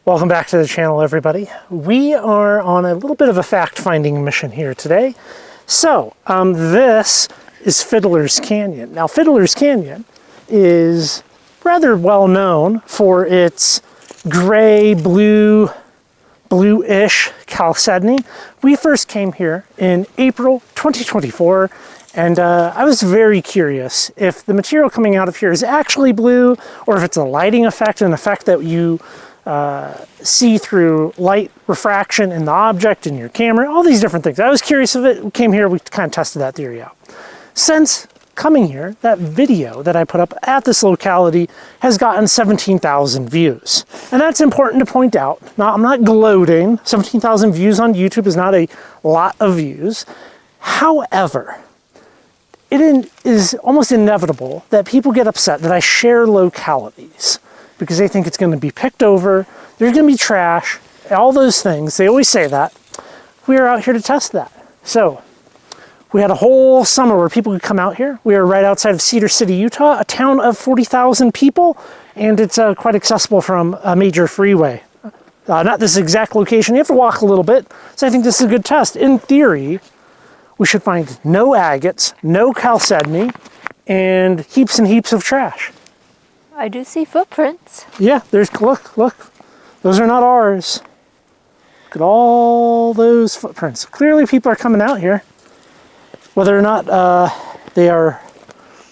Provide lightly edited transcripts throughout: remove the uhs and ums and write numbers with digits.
Welcome back to the channel, everybody. We are on a little bit of a fact-finding mission here today. So, this is Fiddler's Canyon. Now, Fiddler's Canyon is rather well known for its gray, bluish chalcedony. We first came here in April 2024, and I was very curious if the material coming out of here is actually blue, or if it's a lighting effect, an effect that you see through light refraction in the object in your camera, all these different things. I was curious of it. We came here, we kind of tested that theory out. Since coming here, that video that I put up at this locality has gotten 17,000 views. And that's important to point out. Now, I'm not gloating. 17,000 views on YouTube is not a lot of views. However, it is almost inevitable that people get upset that I share localities, because they think it's going to be picked over, there's going to be trash, all those things. They always say that. We are out here to test that. So, we had a whole summer where people could come out here. We are right outside of Cedar City, Utah, a town of 40,000 people, and it's quite accessible from a major freeway. Not this exact location, you have to walk a little bit, so I think this is a good test. In theory, we should find no agates, no chalcedony, and heaps and heaps of trash. I do see footprints. Yeah, look. Those are not ours. Look at all those footprints. Clearly people are coming out here. Whether or not they are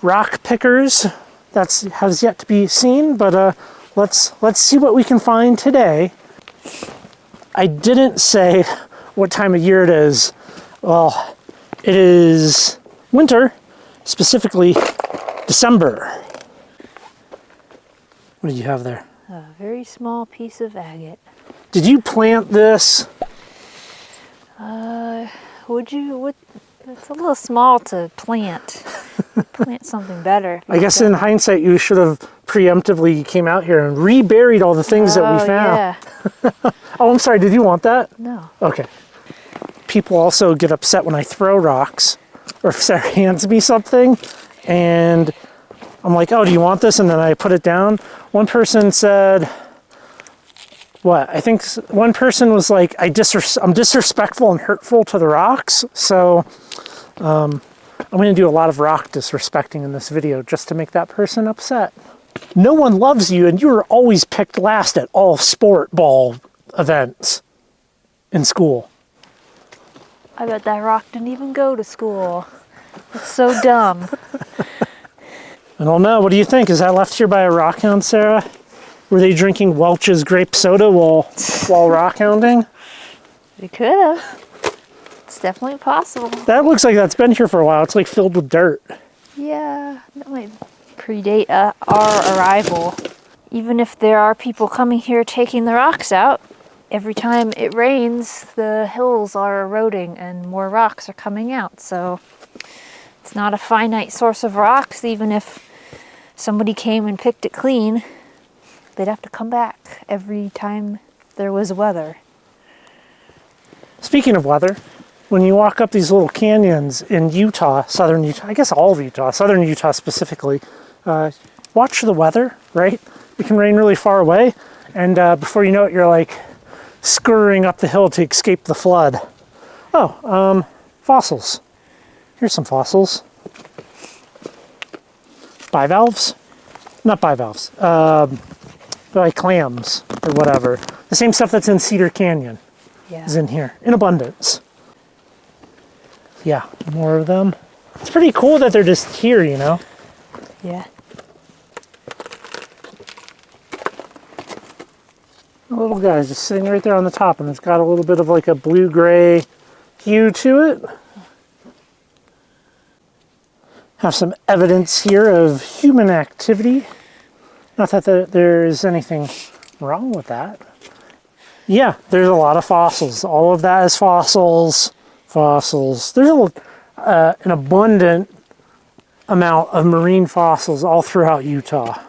rock pickers, that has yet to be seen, but let's see what we can find today. I didn't say what time of year it is. Well, it is winter, specifically December. What do you have there? A very small piece of agate. Did you plant this? It's a little small to plant. Plant something better. I guess in hindsight, you should have preemptively came out here and reburied all the things that we found. Yeah. Oh, I'm sorry. Did you want that? No. Okay. People also get upset when I throw rocks, or if Sarah hands me something, and I'm like, oh, do you want this? And then I put it down. One person said, what? I think one person was like, I'm disrespectful and hurtful to the rocks. So I'm going to do a lot of rock disrespecting in this video just to make that person upset. No one loves you, and you were always picked last at all sport ball events in school. I bet that rock didn't even go to school. It's so dumb. I don't know. What do you think? Is that left here by a rockhound, Sarah? Were they drinking Welch's grape soda while rockhounding? They could have. It's definitely possible. That looks like that's been here for a while. It's like filled with dirt. Yeah, that might predate our arrival. Even if there are people coming here taking the rocks out, every time it rains, the hills are eroding and more rocks are coming out. So it's not a finite source of rocks. Even if somebody came and picked it clean, they'd have to come back every time there was weather. Speaking of weather, when you walk up these little canyons in Utah, southern Utah, I guess all of Utah, southern Utah specifically, watch the weather, right? It can rain really far away, and before you know it, you're like scurrying up the hill to escape the flood. Oh, fossils. Here's some fossils. Bivalves? Not bivalves. Like clams or whatever. The same stuff that's in Cedar Canyon is in here in abundance. Yeah, more of them. It's pretty cool that they're just here, you know? Yeah. The little guy's just sitting right there on the top, and it's got a little bit of like a blue-gray hue to it. Have some evidence here of human activity. Not that there's anything wrong with that. Yeah, there's a lot of fossils. All of that is fossils. Fossils. There's an abundant amount of marine fossils all throughout Utah.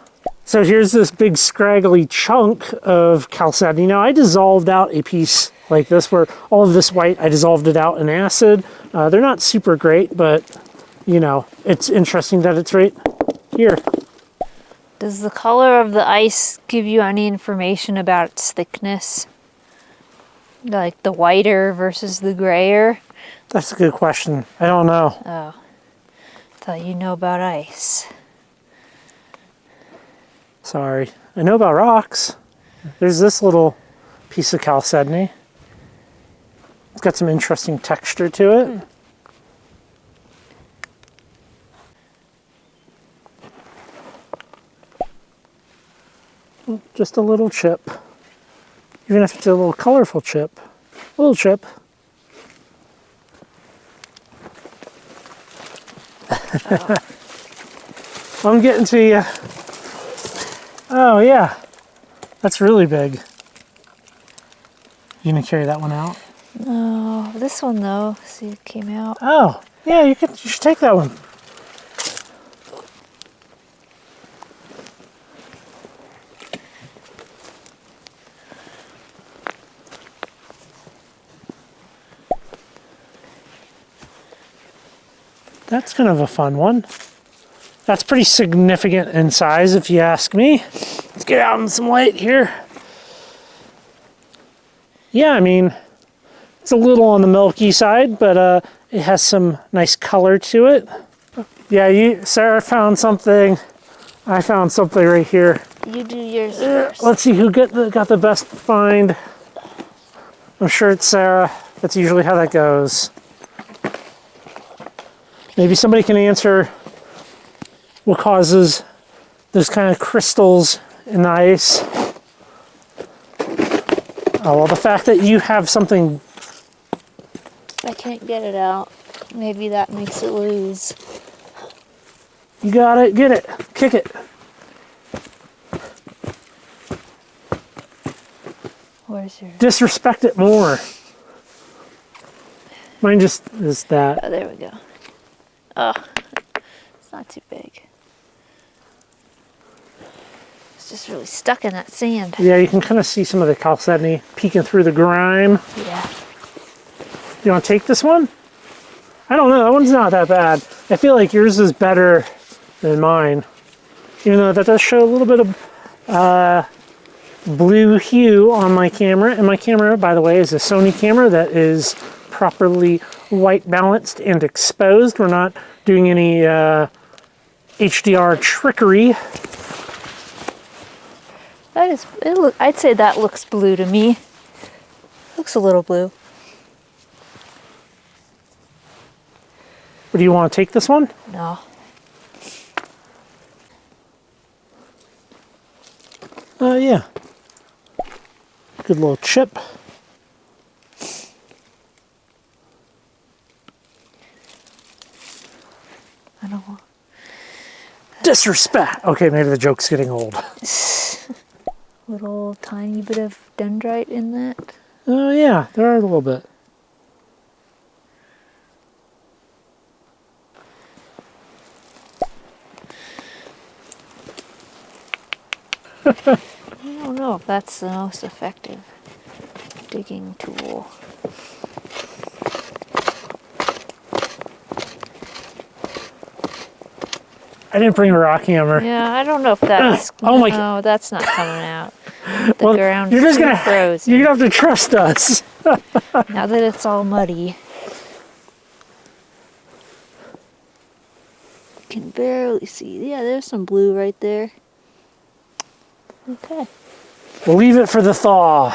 So here's this big scraggly chunk of chalcedony. Now I dissolved out a piece like this where all of this white, I dissolved it out in acid. They're not super great, but you know, it's interesting that it's right here. Does the color of the ice give you any information about its thickness? Like the whiter versus the grayer? That's a good question. I don't know. Oh, thought you know about ice. Sorry. I know about rocks. There's this little piece of chalcedony. It's got some interesting texture to it. Just a little chip. Even if it's a little colorful chip. A little chip. Oh. I'm getting to you. Oh yeah. That's really big. You gonna carry that one out? No, this one though. See, it came out. Oh, yeah, you should take that one. That's kind of a fun one. That's pretty significant in size, if you ask me. Let's get out in some light here. Yeah, I mean, it's a little on the milky side, but it has some nice color to it. Yeah, Sarah found something. I found something right here. You do yours first. Let's see who got the best find. I'm sure it's Sarah. That's usually how that goes. Maybe somebody can answer what causes those kind of crystals in the ice. Oh, well, the fact that you have something... I can't get it out. Maybe that makes it lose. You got it. Get it. Kick it. Where's your... Disrespect it more. Mine just is that. Oh, there we go. Oh, it's not too big. It's just really stuck in that sand. Yeah, you can kind of see some of the chalcedony peeking through the grime. Yeah. You want to take this one? I don't know. That one's not that bad. I feel like yours is better than mine. Even though that does show a little bit of blue hue on my camera. And my camera, by the way, is a Sony camera that is properly white balanced and exposed. We're not doing any HDR trickery. That is, I'd say that looks blue to me. Looks a little blue. But do you want to take this one? No. Yeah. Good little chip. I don't want... Disrespect! Okay, maybe the joke's getting old. Little tiny bit of dendrite in that. Oh yeah, there are a little bit. I don't know if that's the most effective digging tool. I didn't bring a rock hammer. Yeah, I don't know if that's... Oh my... No, that's not coming out. The Well, ground you're is just too gonna frozen. You're gonna have to trust us. Now that it's all muddy. You can barely see. Yeah, there's some blue right there. Okay. We'll leave it for the thaw.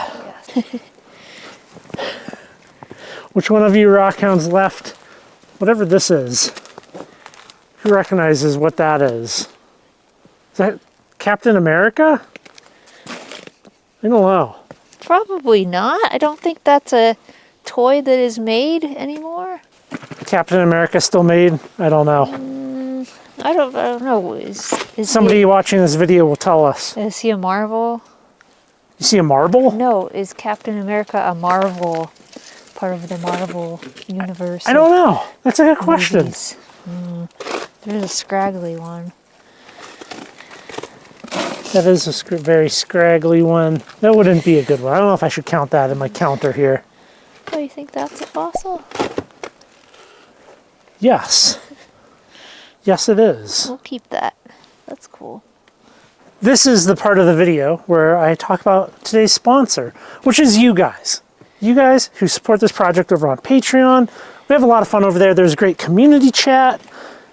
Yes. Which one of you rockhounds left? Whatever this is. Who recognizes what that is? Is that Captain America? I don't know. Probably not. I don't think that's a toy that is made anymore. Captain America still made? I don't know. I don't know. Is Somebody watching this video will tell us. Is he a Marvel? You see a marble? No, is Captain America a Marvel, part of the Marvel universe? I don't know. That's a good question. Movies? There's a scraggly one. That is a very scraggly one. That wouldn't be a good one. I don't know if I should count that in my counter here. Oh, you think that's a fossil? Yes. Yes, it is. We'll keep that. That's cool. this is the part of the video where I talk about today's sponsor, which is you guys. You guys who support this project over on Patreon. We have a lot of fun over there. There's a great community chat.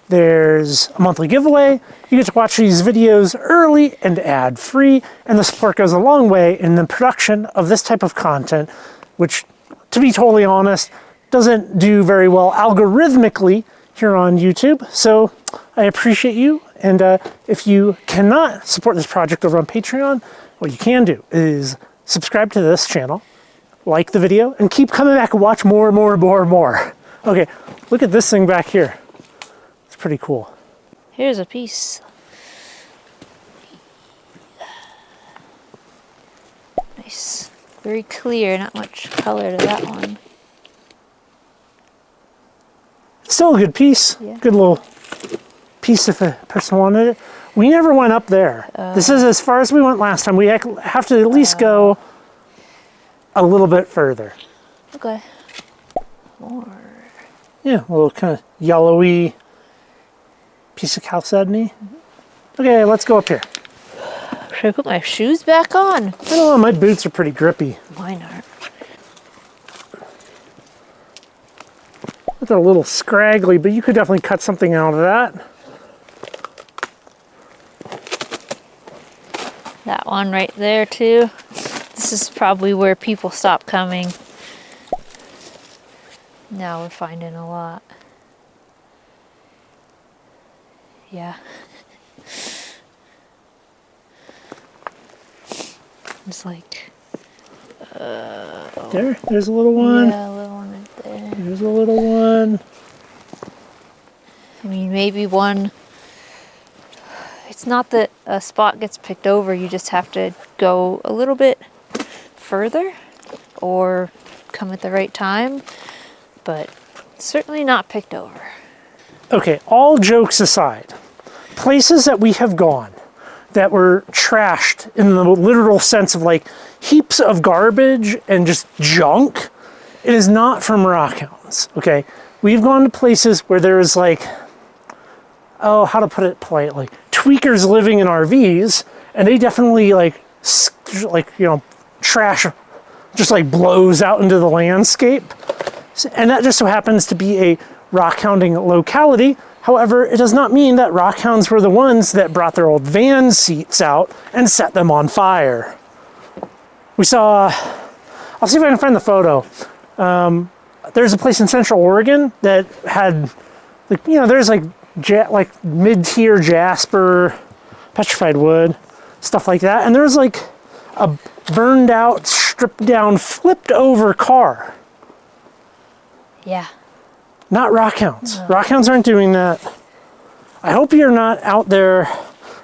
There's a monthly giveaway. You get to watch these videos early and ad-free, and the support goes a long way in the production of this type of content, which, to be totally honest, doesn't do very well algorithmically here on YouTube. So I appreciate you. And if you cannot support this project over on Patreon, what you can do is subscribe to this channel, like the video, and keep coming back and watch more and more and more and more. Okay, look at this thing back here. It's pretty cool. Here's a piece. Nice. Very clear, not much color to that one. It's still a good piece. Yeah. Good little piece if a person wanted it. We never went up there. This is as far as we went last time. We have to at least go a little bit further. Okay. More. Yeah, a little kind of yellowy piece of chalcedony. Okay, let's go up here. Should I put my shoes back on? I don't know, my boots are pretty grippy. Mine aren't. They're a little scraggly, but you could definitely cut something out of that. That one right there too. This is probably where people stop coming. Now we're finding a lot. Yeah. It's like There's a little one. yeah, a little one right there. There's a little one. I mean, maybe one. It's not that a spot gets picked over, you just have to go a little bit further or come at the right time, but certainly not picked over. Okay, all jokes aside, places that we have gone that were trashed in the literal sense of like heaps of garbage and just junk, it is not from rockhounds, okay? We've gone to places where there is like, oh, how to put it politely, tweakers living in RVs, and they definitely like, you know, trash just like blows out into the landscape. And that just so happens to be a rockhounding locality. However, it does not mean that rockhounds were the ones that brought their old van seats out and set them on fire. We saw, I'll see if I can find the photo. There's a place in Central Oregon that had, like, you know, there's like mid-tier jasper, petrified wood, stuff like that. And there's like a burned out, stripped down, flipped over car. Yeah. Not rockhounds. No. Rockhounds aren't doing that. I hope you're not out there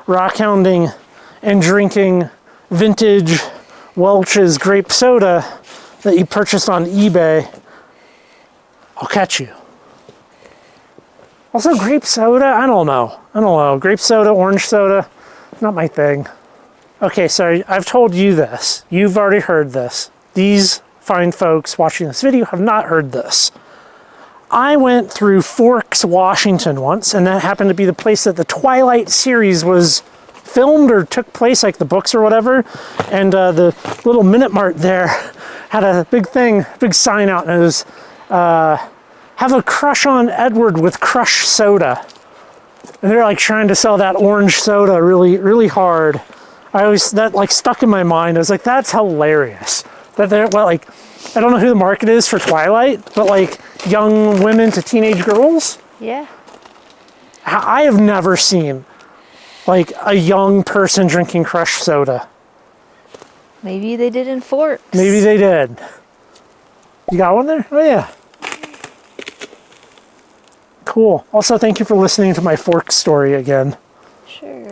rockhounding and drinking vintage Welch's grape soda that you purchased on eBay. I'll catch you. Also, grape soda, I don't know. Grape soda, orange soda, not my thing. Okay, so I've told you this. You've already heard this. These fine folks watching this video have not heard this. I went through Forks, Washington once, and that happened to be the place that the Twilight series was filmed or took place, like the books or whatever. And the little Minute Mart there had a big sign out, and it was, have a crush on Edward with Crush Soda. And they're like trying to sell that orange soda really, really hard. That like stuck in my mind. I was like, that's hilarious. That they're, well, like, I don't know who the market is for Twilight, but like young women to teenage girls. Yeah. I have never seen like a young person drinking Crush soda. Maybe they did in Forks. Maybe they did. You got one there? Oh yeah. Cool. Also, thank you for listening to my Forks story again. Sure.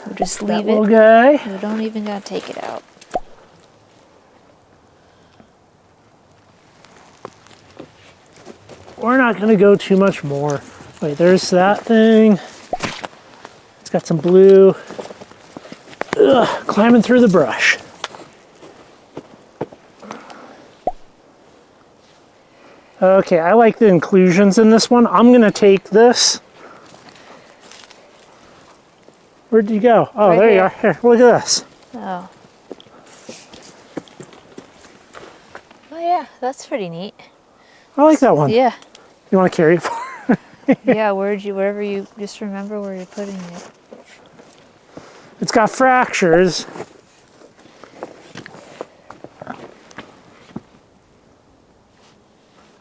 We'll just That leave little it. guy. We don't even gotta take it out. We're not going to go too much more. Wait, there's that thing. It's got some blue. Ugh, climbing through the brush. Okay, I like the inclusions in this one. I'm going to take this Where'd you go? Oh, Right there you here. are. Here, look at this. Oh. Oh yeah, that's pretty neat. I like that one. Yeah. You want to carry it? Yeah, wherever you just remember where you're putting it. It's got fractures.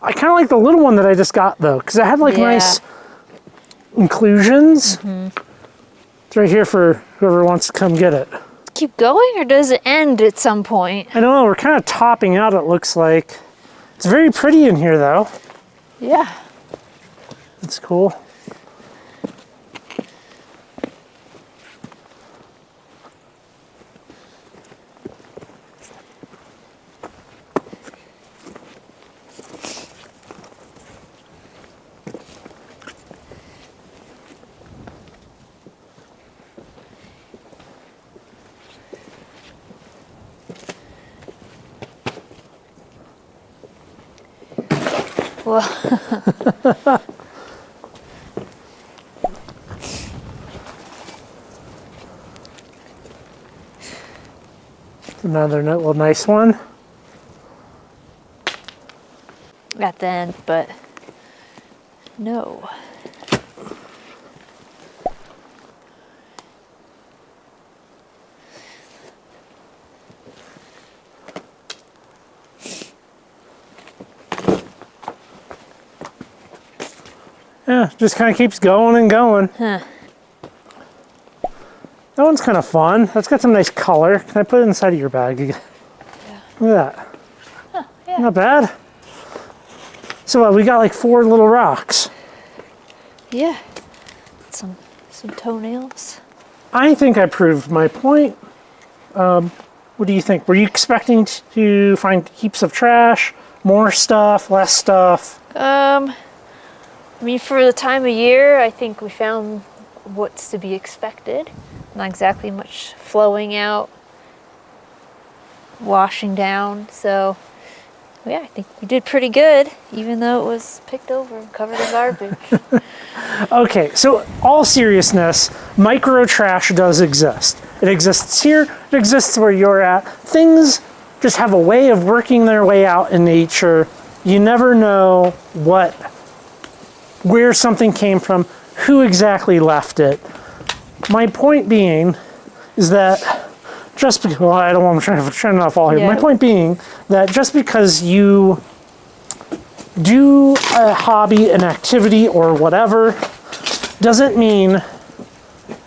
I kind of like the little one that I just got though, because it had like Yeah. nice inclusions. It's right here for whoever wants to come get it. Keep going, or does it end at some point? I don't know, we're kind of topping out, it looks like. It's very pretty in here though. Yeah. It's cool. Well, Another little nice one. at the end, but no. Yeah, just kind of keeps going and going. Huh. That one's kind of fun. That's got some nice color. Can I put it inside of your bag again? Yeah. Look at that. Huh, yeah. Not bad. So we got like 4 little rocks. Yeah. Some toenails. I think I proved my point. What do you think? Were you expecting to find heaps of trash, more stuff, less stuff? I mean, for the time of year, I think we found what's to be expected. Not exactly much flowing out, washing down. So, yeah, I think we did pretty good, even though it was picked over and covered in garbage. Okay, so all seriousness, micro trash does exist. It exists here, it exists where you're at. Things just have a way of working their way out in nature. You never know where something came from, who exactly left it. My point being is that just because, well, I don't want to try not to fall here. Yeah. My point being that just because you do a hobby, an activity, or whatever, doesn't mean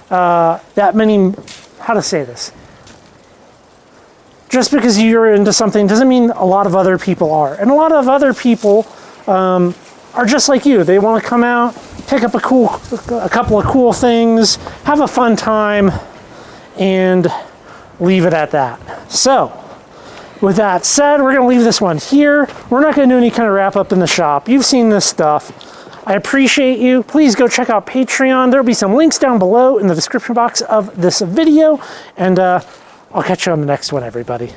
that many, how to say this? Just because you're into something doesn't mean a lot of other people are. And a lot of other people are just like you. They want to come out, pick up a couple of cool things, have a fun time, and leave it at that. So, with that said, we're going to leave this one here. We're not going to do any kind of wrap up in the shop. You've seen this stuff. I appreciate you. Please go check out Patreon. There'll be some links down below in the description box of this video. And I'll catch you on the next one, everybody.